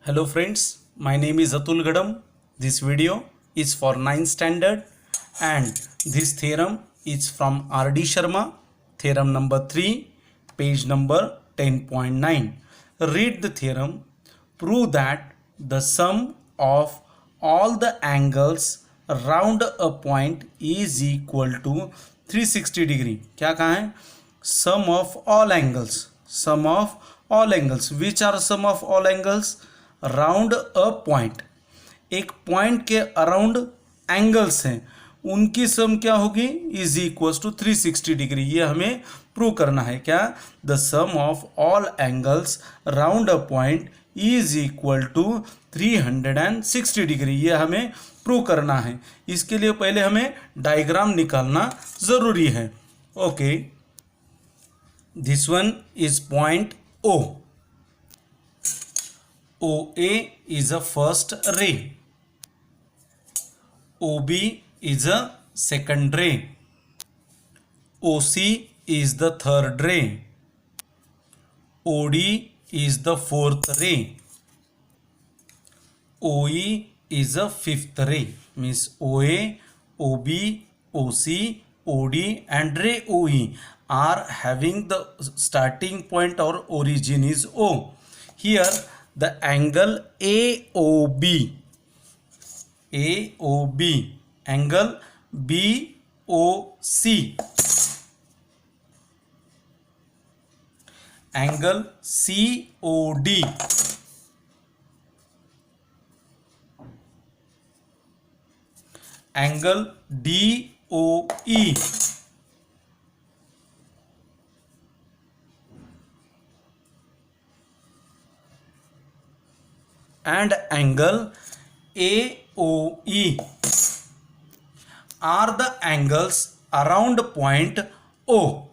Hello friends, my name is Atul Gadam. This video is for 9th standard and this theorem is from R.D. Sharma, theorem number 3, page number 10.9. Read the theorem. Prove that the sum of all the angles around a point is equal to 360 degree. क्या कहा है? Sum of all angles. Sum of all angles. Which are sum of all angles? Round a point, एक point के around angles हैं, उनकी sum क्या होगी? Is equal to 360 degree. ये हमें प्रूव करना है. क्या? The sum of all angles round a point is equal to 360 degree. ये हमें प्रूव करना है. इसके लिए पहले हमें डायग्राम निकालना जरूरी है. Okay, this one is point O. OA is a first ray. OB is a second ray. OC is the third ray. OD is the fourth ray. OE is a fifth ray. Means OA, OB, OC, OD and ray OE are having the starting point or origin is O. Here the angle AOB, angle BOC, angle COD, angle DOE, and angle AOE are the angles around point O.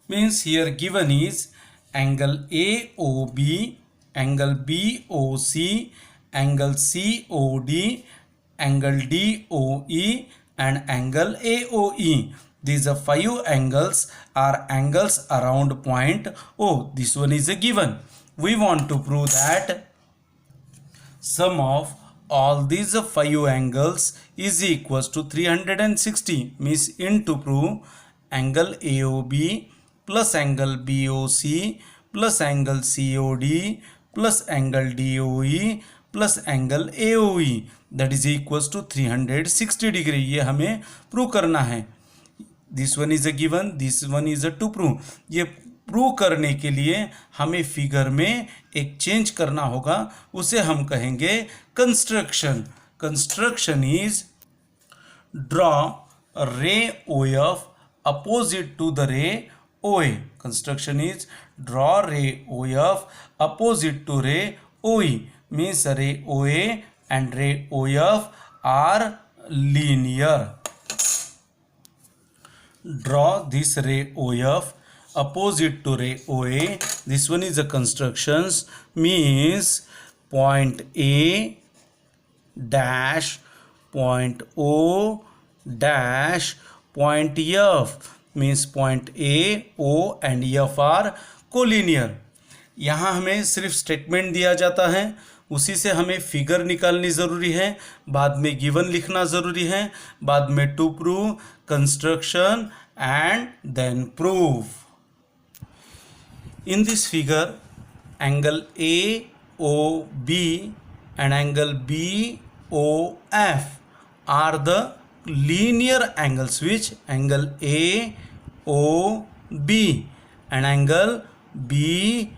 Means here given is angle AOB, angle BOC, angle COD, angle DOE and angle AOE. These are 5 angles are angles around point O. This one is a given. We want to prove that sum of all these 5 angles is equals to 360. Means in to prove angle AOB plus angle BOC plus angle COD plus angle DOE plus angle AOE that is equals to 360 degree. ये हमें prove करना है. This one is a given, this one is a to prove. ये prove करने के लिए हमें figure में एक चेंज करना होगा, उसे हम कहेंगे construction. Construction is draw ray OF opposite to the ray OA. Construction is draw ray OF opposite to ray OE. Means ray OA and ray OF are linear. Draw this ray OF opposite to ray OA. This one is a constructions. Means point A dash, point O dash, point F. Means point A, O and F are collinear. यहाँ हमें सिर्फ statement दिया जाता है, उसी से हमें figure निकालनी ज़रूरी है, बाद में गिवन लिखना ज़रूरी है, बाद में to prove, construction and then prove. In this figure, angle AOB and angle BOF are the linear angles. Which? Angle AOB and angle BOF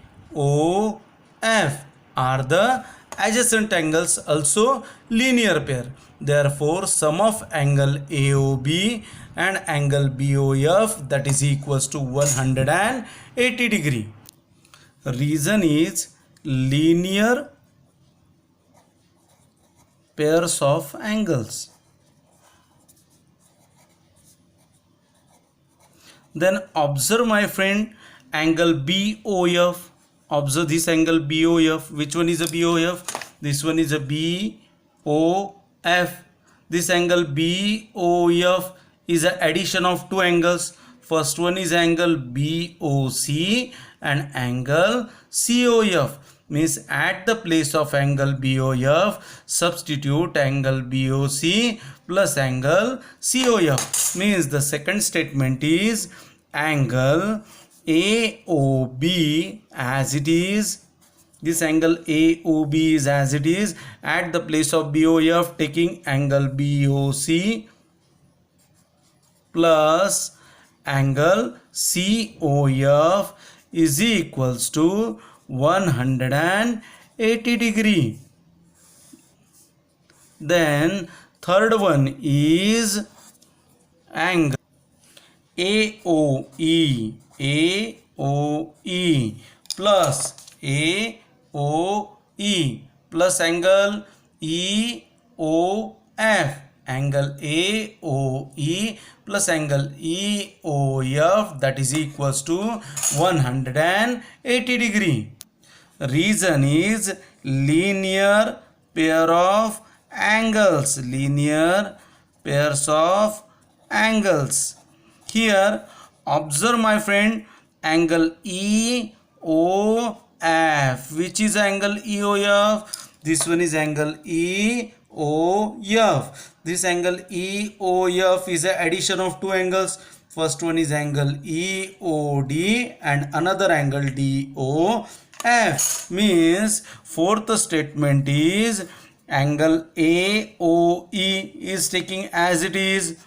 are the adjacent angles, also linear pair. Therefore, sum of angle AOB and angle BOF that is equals to 180 degree. Reason is linear pairs of angles. Then observe my friend angle BOF. Observe this angle BOF. Which one is a BOF? This one is a BOF. This angle BOF is an addition of 2 angles. First one is angle BOC and angle COF. means at the place of angle BOF substitute angle BOC plus angle COF, means the second statement is angle AOB as it is. This angle AOB is as it is at the place of BOF, taking angle BOC plus angle COF is equals to 180 degree. Then third one is angle AOE plus AOE plus angle EOF, angle AOE plus angle EOF, that is equals to 180 degree. Reason is linear pair of angles, linear pairs of angles. Here observe my friend, angle EOF, which is angle EOF? This one is angle EOF. This angle EOF is an addition of two angles. First one is angle EOD and another angle DOF, means fourth statement is angle AOE is taking as it is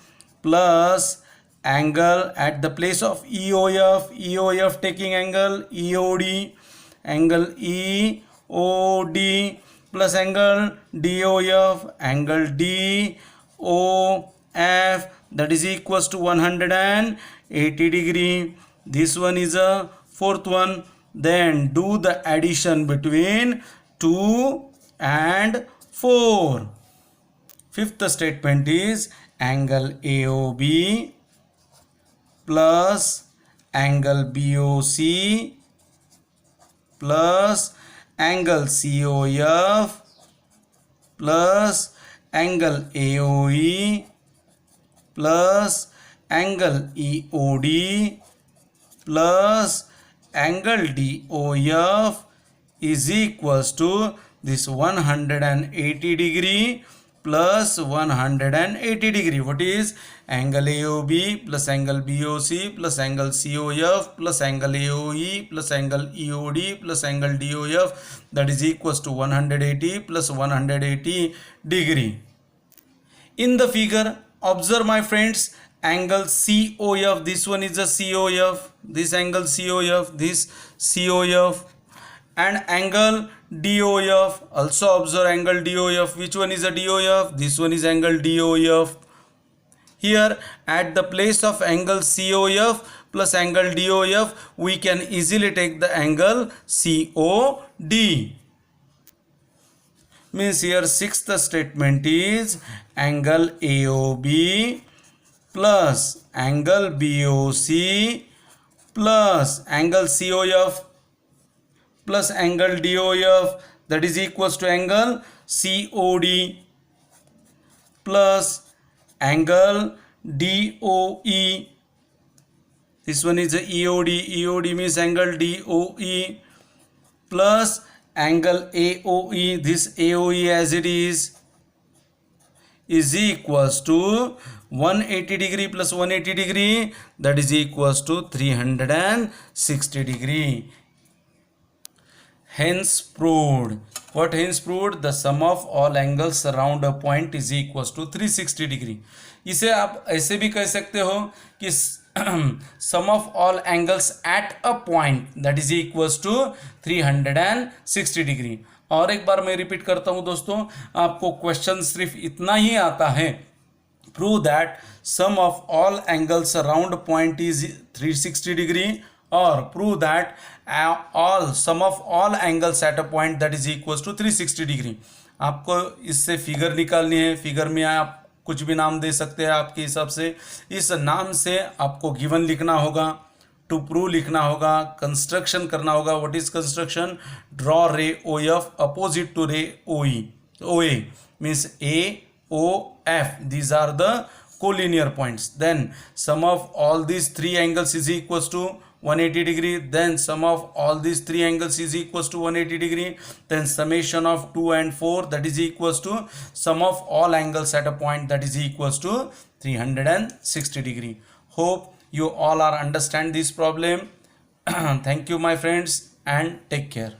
plus angle at the place of EOF taking angle EOD, angle EOD plus angle DOF, angle DOF, that is equals to 180 degree. This one is a fourth one. Then do the addition between 2 and 4. Fifth statement is angle AOB plus angle BOC plus angle COF plus angle AOE plus angle EOD plus angle DOF is equals to this 180 degree plus 180 degree. What is angle AOB plus angle BOC plus angle COF plus angle AOE plus angle EOD plus angle DOF, that is equals to 180 plus 180 degree. In the figure observe my friends, angle COF, this one is a COF, this angle COF, this COF, and angle DOF, also observe angle DOF. Which one is a DOF? This one is angle DOF. Here at the place of angle COF plus angle DOF, we can easily take the angle COD. Means here sixth statement is angle AOB plus angle BOC plus angle COF plus angle DOF, that is equals to angle COD plus angle DOE. This one is a EOD. EOD means angle DOE plus angle AOE. This AOE as it is equals to 180 degree plus 180 degree, that is equals to 360 degree. Hence proved. What hence proved? The sum of all angles around a point is equals to 360 degree. इसे आप ऐसे भी कह सकते हो कि sum of all angles at a point that is equals to 360 degree. और एक बार मैं रिपीट करता हूं दोस्तों, आपको क्वेश्चन सिर्फ इतना ही आता है, prove that sum of all angles around a point is 360 degree, or prove that sum of all angles at a point that is equals to 360 degree. आपको इससे फिगर निकालनी है. फिगर में आप कुछ भी नाम दे सकते हैं आपके हिसाब से. इस नाम से आपको गिवन लिखना होगा, टू प्रूव लिखना होगा, कंस्ट्रक्शन करना होगा. What is construction? Draw ray OF opposite to रे OA means AOF. These are the collinear points. Then sum of all these three angles is equals to 180 degree, then sum of all these three angles is equals to 180 degree, then summation of 2 and 4, that is equals to sum of all angles at a point, that is equals to 360 degree. Hope you all are understand this problem. Thank you my friends, and take care.